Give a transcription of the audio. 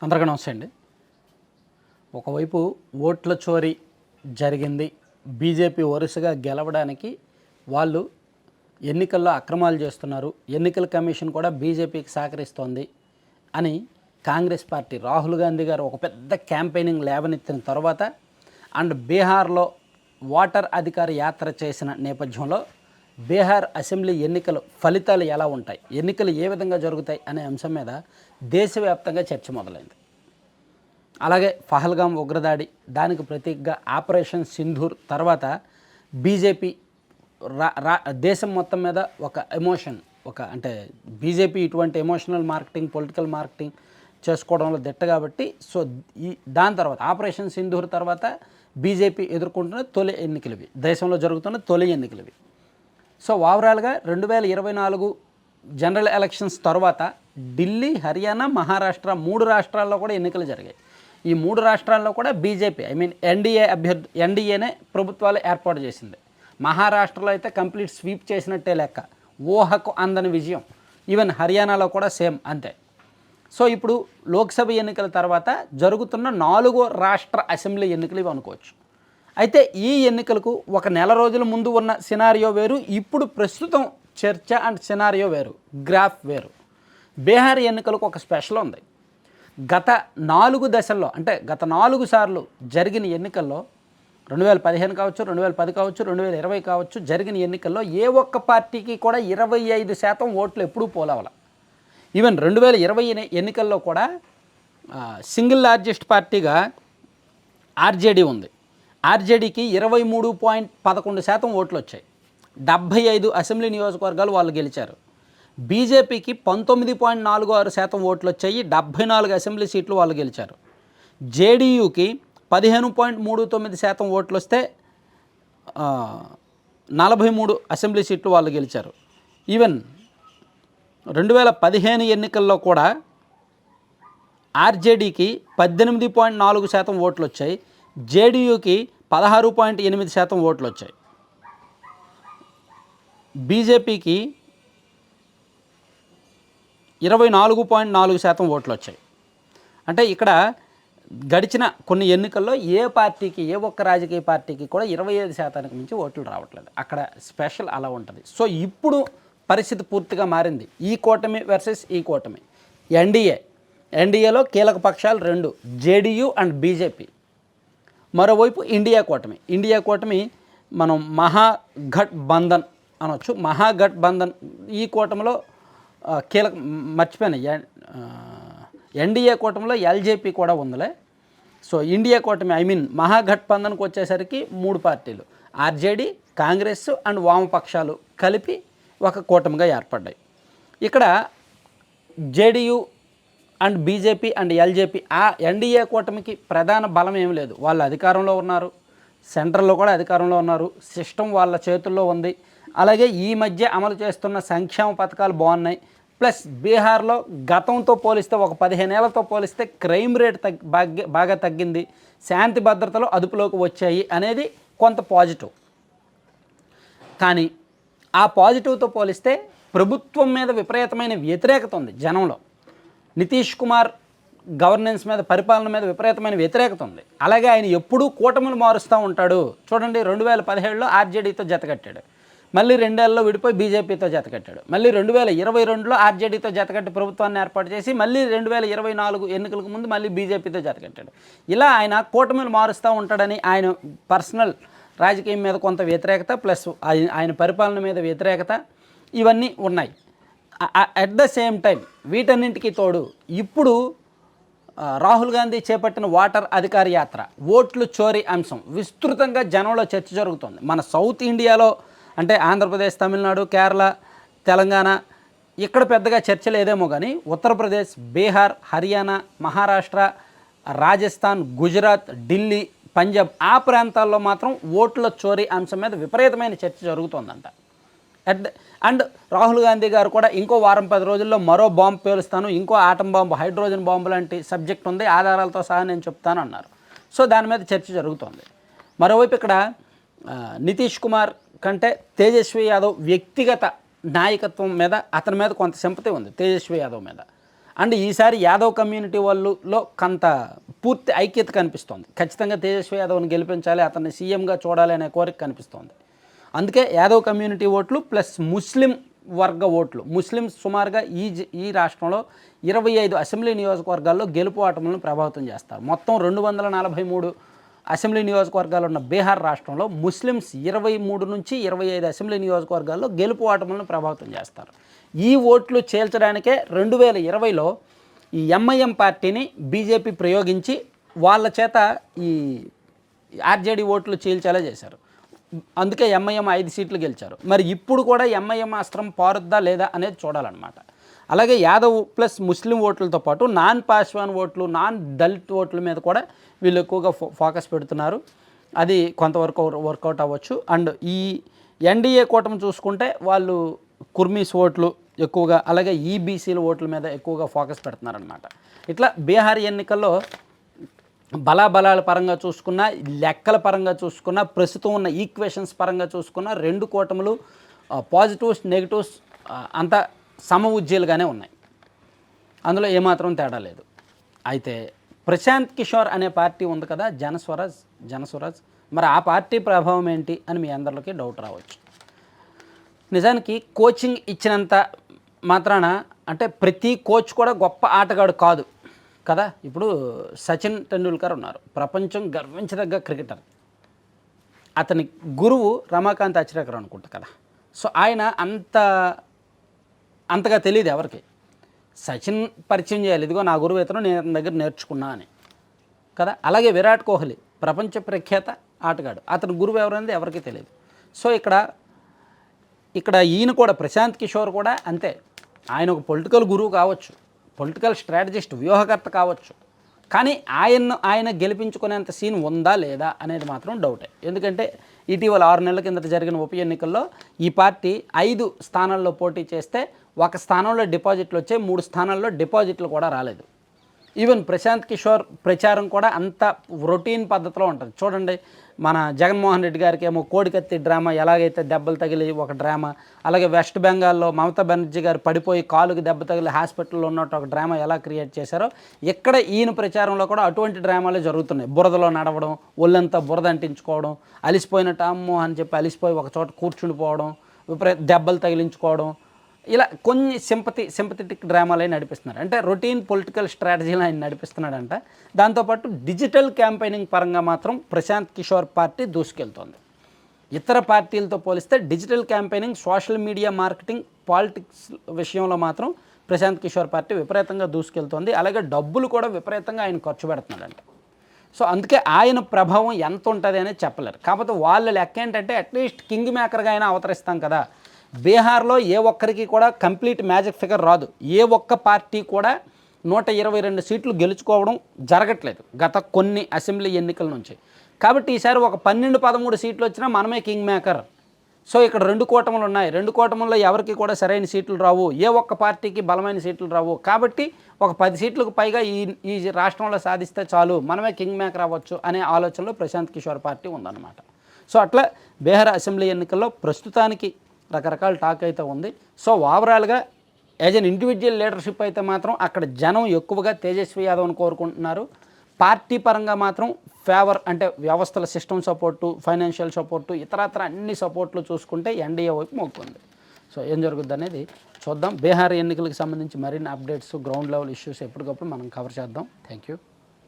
అందరికీ నమస్తే అండి. ఒకవైపు ఓట్ల చోరీ జరిగింది, బీజేపీ వరుసగా గెలవడానికి వాళ్ళు ఎన్నికల్లో అక్రమాలు చేస్తున్నారు, ఎన్నికల కమిషన్ కూడా బీజేపీకి సహకరిస్తోంది అని కాంగ్రెస్ పార్టీ రాహుల్ గాంధీ గారు ఒక పెద్ద క్యాంపెయినింగ్ లేవనెత్తిన తర్వాత అండ్ బీహార్లో ఓటర్ అధికార యాత్ర చేసిన నేపథ్యంలో బీహార్ అసెంబ్లీ ఎన్నికల ఫలితాలు ఎలా ఉంటాయి, ఎన్నికలు ఏ విధంగా జరుగుతాయి అనే అంశం మీద దేశవ్యాప్తంగా చర్చ మొదలైంది. అలాగే పహల్గాం ఉగ్రదాడి, దానికి ప్రతీకగా ఆపరేషన్ సింధూర్ తర్వాత బీజేపీ దేశం మొత్తం మీద ఒక ఎమోషన్, అంటే బీజేపీ ఇటువంటి ఎమోషనల్ మార్కెటింగ్, పొలిటికల్ మార్కెటింగ్ చేసుకోవడంలో దిట్ట కాబట్టి దాని తర్వాత ఆపరేషన్ సింధూర్ తర్వాత బీజేపీ ఎదుర్కొంటున్న తొలి ఎన్నికలవి, దేశంలో జరుగుతున్న తొలి ఎన్నికలవి. సో ఓవరాల్గా 2024 జనరల్ ఎలక్షన్స్ తర్వాత ఢిల్లీ, హర్యానా, మహారాష్ట్ర 3 రాష్ట్రాల్లో కూడా ఎన్నికలు జరిగాయి. ఈ 3 రాష్ట్రాల్లో కూడా బీజేపీ ఎన్డీఏనే ప్రభుత్వాలు ఏర్పాటు చేసింది. మహారాష్ట్రలో అయితే కంప్లీట్ స్వీప్ చేసినట్టే లెక్క, ఊహకు అందని విజయం. ఈవెన్ హర్యానాలో కూడా సేమ్ అంతే. సో ఇప్పుడు లోక్సభ ఎన్నికల తర్వాత జరుగుతున్న 4వ రాష్ట్ర అసెంబ్లీ ఎన్నికలు ఇవి అనుకోవచ్చు. అయితే ఈ ఎన్నికలకు ఒక నెల రోజుల ముందు ఉన్న సినారియో వేరు, ఇప్పుడు ప్రస్తుతం చర్చ అండ్ సినారియో వేరు, గ్రాఫ్ వేరు. బీహార్ ఎన్నికలకు ఒక స్పెషల్ ఉంది. గత 4 దశల్లో, అంటే గత 4 సార్లు జరిగిన ఎన్నికల్లో 2015 కావచ్చు, 2010 కావచ్చు, 2020 కావచ్చు, జరిగిన ఎన్నికల్లో ఏ ఒక్క పార్టీకి కూడా 25% ఓట్లు ఎప్పుడూ పోలవల. ఈవెన్ 2020 ఎన్నికల్లో కూడా సింగిల్ లార్జెస్ట్ పార్టీగా ఆర్జేడీ ఉంది. ఆర్జేడీకి 23.11% ఓట్లు వచ్చాయి. 75 అసెంబ్లీ నియోజకవర్గాలు వాళ్ళు గెలిచారు. బీజేపీకి 19.46% ఓట్లు వచ్చాయి, 74 అసెంబ్లీ సీట్లు వాళ్ళు గెలిచారు. జేడీయూకి 15.39% ఓట్లు వస్తే 43 అసెంబ్లీ సీట్లు వాళ్ళు గెలిచారు. ఈవెన్ 2015 ఎన్నికల్లో కూడా ఆర్జేడీకి 18.4% ఓట్లు వచ్చాయి, జేడీయూకి 16.8% ఓట్లు వచ్చాయి. బీజేపీకి 24.4% ఓట్లు వచ్చాయి. అంటే ఇక్కడ గడిచిన కొన్ని ఎన్నికల్లో ఏ పార్టీకి, ఏ ఒక్క రాజకీయ పార్టీకి కూడా 25% మించి ఓట్లు రావట్లేదు. అక్కడ స్పెషల్ అలా ఉంటుంది. సో ఇప్పుడు పరిస్థితి పూర్తిగా మారింది. ఈ కూటమి వర్సెస్ ఈ కూటమి. ఎన్డీఏలో కీలక పక్షాలు 2, జేడీయూ అండ్ బీజేపీ. మరోవైపు ఇండియా కూటమి మనం మహాగఠ్ బంధన్ అనొచ్చు. మహాగఠ్ బంధన్ ఈ కూటమిలో కీలక మర్చిపోయాను, ఎన్డీఏ కూటమిలో ఎల్జేపీ కూడా ఉందిలే. సో ఇండియా కూటమి మహాగఠ్ బంధన్కి వచ్చేసరికి 3 పార్టీలు, ఆర్జేడీ, కాంగ్రెస్ అండ్ వామపక్షాలు కలిపి ఒక కూటమిగా ఏర్పడ్డాయి. ఇక్కడ JDU and BJP and LJP, ఆ ఎన్డీఏ కూటమికి ప్రధాన బలం ఏం లేదు. వాళ్ళు అధికారంలో ఉన్నారు, సెంట్రల్లో కూడా అధికారంలో ఉన్నారు, సిస్టమ్ వాళ్ళ చేతుల్లో ఉంది. అలాగే ఈ మధ్య అమలు చేస్తున్న సంక్షేమ పథకాలు బాగున్నాయి. ప్లస్ బీహార్లో గతంతో పోలిస్తే, ఒక 15 ఏళ్లతో పోలిస్తే క్రైమ్ రేట్ బాగా తగ్గింది, శాంతి భద్రతలు అదుపులోకి వచ్చాయి అనేది కొంత పాజిటివ్. కానీ ఆ పాజిటివ్తో పోలిస్తే ప్రభుత్వం మీద విపరీతమైన వ్యతిరేకత ఉంది జనంలో. నితీష్ కుమార్ గవర్నెన్స్ మీద, పరిపాలన మీద విపరీతమైన వ్యతిరేకత ఉంది. అలాగే ఆయన ఎప్పుడూ కూటమిలు మారుస్తూ ఉంటాడు. చూడండి, 2017లో ఆర్జేడీతో జతకట్టాడు, మళ్ళీ 2 ఏళ్లలో విడిపోయి బీజేపీతో జతకట్టాడు, మళ్ళీ 2022లో ఆర్జేడీతో జతకట్టి ప్రభుత్వాన్ని ఏర్పాటు చేసి మళ్ళీ 2024 ఎన్నికలకు ముందు మళ్ళీ బీజేపీతో జతకట్టాడు. ఇలా ఆయన కూటమిలు మారుస్తూ ఉంటాడని ఆయన పర్సనల్ రాజకీయం మీద కొంత వ్యతిరేకత, ప్లస్ ఆయన పరిపాలన మీద వ్యతిరేకత, ఇవన్నీ ఉన్నాయి. అట్ ద సేమ్ టైం వీటన్నింటికి తోడు ఇప్పుడు రాహుల్ గాంధీ చేపట్టిన ఓటర్ అధికార యాత్ర, ఓట్లు చోరీ అంశం విస్తృతంగా జనంలో చర్చ జరుగుతుంది. మన సౌత్ ఇండియాలో అంటే ఆంధ్రప్రదేశ్, తమిళనాడు, కేరళ, తెలంగాణ ఇక్కడ పెద్దగా చర్చ లేదేమో కానీ ఉత్తరప్రదేశ్, బీహార్, హర్యానా, మహారాష్ట్ర, రాజస్థాన్, గుజరాత్, ఢిల్లీ, పంజాబ్ ఆ ప్రాంతాల్లో మాత్రం ఓట్ల చోరీ అంశం మీద విపరీతమైన చర్చ జరుగుతోందంట. అండ్ రాహుల్ గాంధీ గారు కూడా ఇంకో వారం 10 రోజుల్లో మరో బాంబు పేలుస్తాను, ఇంకో ఆటం బాంబు, హైడ్రోజన్ బాంబు లాంటి సబ్జెక్ట్ ఉంది, ఆధారాలతో సహా నేను చెప్తాను అన్నారు. సో దాని మీద చర్చ జరుగుతోంది. మరోవైపు ఇక్కడ నితీష్ కుమార్ కంటే తేజస్వి యాదవ్ వ్యక్తిగత నాయకత్వం మీద, అతని మీద కొంత సింపతి ఉంది తేజస్వి యాదవ్ మీద. అండ్ ఈసారి యాదవ్ కమ్యూనిటీ వాళ్ళలో కొంత పూర్తి ఐక్యత కనిపిస్తోంది. ఖచ్చితంగా తేజస్వి యాదవ్ని గెలిపించాలి, అతన్ని సీఎంగా చూడాలి అనే కోరిక కనిపిస్తోంది. అందుకే యాదవ్ కమ్యూనిటీ ఓట్లు ప్లస్ ముస్లిం వర్గ ఓట్లు, ముస్లిమ్స్ సుమారుగా ఈ రాష్ట్రంలో 25 అసెంబ్లీ నియోజకవర్గాల్లో గెలుపు ఓటములను ప్రభావితం చేస్తారు. మొత్తం 243 అసెంబ్లీ నియోజకవర్గాలు ఉన్న బీహార్ రాష్ట్రంలో ముస్లిమ్స్ 23 నుంచి 25 అసెంబ్లీ నియోజకవర్గాల్లో గెలుపు ఓటములను ప్రభావితం చేస్తారు. ఈ ఓట్లు చేల్చడానికే 2020లో ఈ ఎంఐఎం పార్టీని బీజేపీ ప్రయోగించి వాళ్ళ చేత ఈ ఆర్జేడీ ఓట్లు చీల్చేలా చేశారు. అందుకే ఎంఐఎం 5 సీట్లు గెలిచారు. మరి ఇప్పుడు కూడా ఎంఐఎం అస్త్రం పారుద్దా లేదా అనేది చూడాలన్నమాట. అలాగే యాదవ్ ప్లస్ ముస్లిం ఓట్లతో పాటు నాన్ పాస్వాన్ ఓట్లు, నాన్ దళిత్ ఓట్ల మీద కూడా వీళ్ళు ఎక్కువగా ఫోకస్ పెడుతున్నారు. అది కొంతవరకు వర్కౌట్ అవ్వచ్చు. అండ్ ఈ ఎన్డీఏ కూటమి చూసుకుంటే వాళ్ళు కుర్మీస్ ఓట్లు ఎక్కువగా, అలాగే ఈబీసీల ఓట్ల మీద ఎక్కువగా ఫోకస్ పెడుతున్నారనమాట. ఇట్లా బీహార్ ఎన్నికల్లో బలాబలాల పరంగా చూసుకున్నా, లెక్కల పరంగా చూసుకున్నా, ప్రస్తుతం ఉన్న ఈక్వేషన్స్ పరంగా చూసుకున్నా, రెండు కూటములు పాజిటివ్స్ నెగిటివ్స్ అంతా సమ ఉజ్జీలుగానే ఉన్నాయి. అందులో ఏమాత్రం తేడా లేదు. అయితే ప్రశాంత్ కిషోర్ అనే పార్టీ ఉంది కదా, జనస్వరాజ్, మరి ఆ పార్టీ ప్రభావం ఏంటి అని మీ అందరిలోకి డౌట్ రావచ్చు. నిజానికి కోచింగ్ ఇచ్చినంత మాత్రాన అంటే ప్రతి కోచ్ కూడా గొప్ప ఆటగాడు కాదు కదా. ఇప్పుడు సచిన్ టెండూల్కర్ ఉన్నారు, ప్రపంచం గర్వించదగ్గ క్రికెటర్. అతని గురువు రమాకాంత్ అచ్రేకర్ అనుకుంటా కదా. సో ఆయన అంతగా తెలియదు ఎవరికి. సచిన్ పరిచయం చేయాలి, ఇదిగో నా గురువు ఇతను, నేను అతని దగ్గర నేర్చుకున్నా అని కదా. అలాగే విరాట్ కోహ్లీ ప్రపంచ ప్రఖ్యాత ఆటగాడు, అతని గురువు ఎవరైంది ఎవరికి తెలియదు. సో ఇక్కడ ఈయన కూడా ప్రశాంత్ కిషోర్ కూడా అంతే. ఆయన ఒక పొలిటికల్ గురువు కావచ్చు, పొలిటికల్ స్ట్రాటజిస్ట్, వ్యూహకర్త కావచ్చు, కానీ ఆయన గెలిపించుకునేంత సీన్ ఉందా లేదా అనేది మాత్రం డౌటే. ఎందుకంటే ఇటీవల 6 నెలల కిందట జరిగిన ఉప ఎన్నికల్లో ఈ పార్టీ 5 స్థానాల్లో పోటీ చేస్తే 1 స్థానంలో డిపాజిట్లు వచ్చాయి, 3 స్థానాల్లో డిపాజిట్లు కూడా రాలేదు. ఈవెన్ ప్రశాంత్ కిషోర్ ప్రచారం కూడా అంత రొటీన్ పద్ధతిలో ఉంటుంది. చూడండి, మన జగన్మోహన్ రెడ్డి గారికి ఏమో కోడికత్తి డ్రామా, ఎలాగైతే దెబ్బలు తగిలి ఒక డ్రామా, అలాగే వెస్ట్ బెంగాల్లో మమతా బెనర్జీ గారు పడిపోయి కాలుకి దెబ్బ తగిలి హాస్పిటల్లో ఉన్నట్టు ఒక డ్రామా ఎలా క్రియేట్ చేశారో, ఇక్కడ ఈయన ప్రచారంలో కూడా అటువంటి డ్రామాలే జరుగుతున్నాయి. బురదలో నడవడం, ఒళ్ళంతా బురద అంటించుకోవడం, అలిసిపోయినట్టు అమ్మో అని చెప్పి అలిసిపోయి ఒక చోట కూర్చుండిపోవడం, దెబ్బలు తగిలించుకోవడం, ఇలా కొన్ని సింపథెటిక్ డ్రామాలు నడిపిస్తున్నారు. అంటే రొటీన్ పొలిటికల్ స్ట్రాటజీలు ఆయన నడిపిస్తున్నాడంట. దాంతోపాటు డిజిటల్ క్యాంపెయినింగ్ పరంగా మాత్రం ప్రశాంత్ కిషోర్ పార్టీ దూసుకెళ్తోంది. ఇతర పార్టీలతో పోలిస్తే digital campaigning, social media marketing, politics విషయంలో మాత్రం ప్రశాంత్ కిషోర్ పార్టీ విపరీతంగా దూసుకెళ్తోంది. అలాగే డబ్బులు కూడా విపరీతంగా ఆయన ఖర్చు పెడుతున్నాడంట. సో అందుకే ఆయన ప్రభావం ఎంత ఉంటుంది అనేది చెప్పలేరు. కాకపోతే వాళ్ళ లెక్క ఏంటంటే అట్లీస్ట్ కింగ్ మేకర్గా అయినా అవతరిస్తాం కదా. బీహార్లో ఏ ఒక్కరికి కూడా కంప్లీట్ మ్యాజిక్ ఫిగర్ రాదు. ఏ ఒక్క పార్టీ కూడా 122 సీట్లు గెలుచుకోవడం జరగట్లేదు గత కొన్ని అసెంబ్లీ ఎన్నికల నుంచి. కాబట్టి ఈసారి ఒక 12-13 సీట్లు వచ్చినా మనమే కింగ్ మేకర్. సో ఇక్కడ 2 కూటములు ఉన్నాయి, 2 కూటముల్లో ఎవరికి కూడా సరైన సీట్లు రావు, ఏ ఒక్క పార్టీకి బలమైన సీట్లు రావు. కాబట్టి ఒక 10 సీట్లకు పైగా ఈ రాష్ట్రంలో సాధిస్తే చాలు, మనమే కింగ్ మేకర్ అవ్వచ్చు అనే ఆలోచనలో ప్రశాంత్ కిషోర్ పార్టీ ఉందన్నమాట. సో అట్లా బీహార్ అసెంబ్లీ ఎన్నికల్లో ప్రస్తుతానికి రకరకాల టాక్ అయితే ఉంది. సో ఓవరాల్గా యాజ్ అన్ ఇండివిజువల్ లీడర్షిప్ అయితే మాత్రం అక్కడ జనం ఎక్కువగా తేజస్వి యాదవ్ని కోరుకుంటున్నారు. పార్టీ పరంగా మాత్రం ఫేవర్ అంటే వ్యవస్థల సిస్టమ్ సపోర్టు, ఫైనాన్షియల్ సపోర్టు, ఇతరత్ర అన్ని సపోర్ట్లు చూసుకుంటే ఎన్డీఏ వైపు మొగ్గుంది. సో ఏం జరుగుద్ది అనేది చూద్దాం. బీహార్ ఎన్నికలకు సంబంధించి మరిన్ని అప్డేట్స్, గ్రౌండ్ లెవెల్ ఇష్యూస్ ఎప్పటికప్పుడు మనం కవర్ చేద్దాం. Thank you.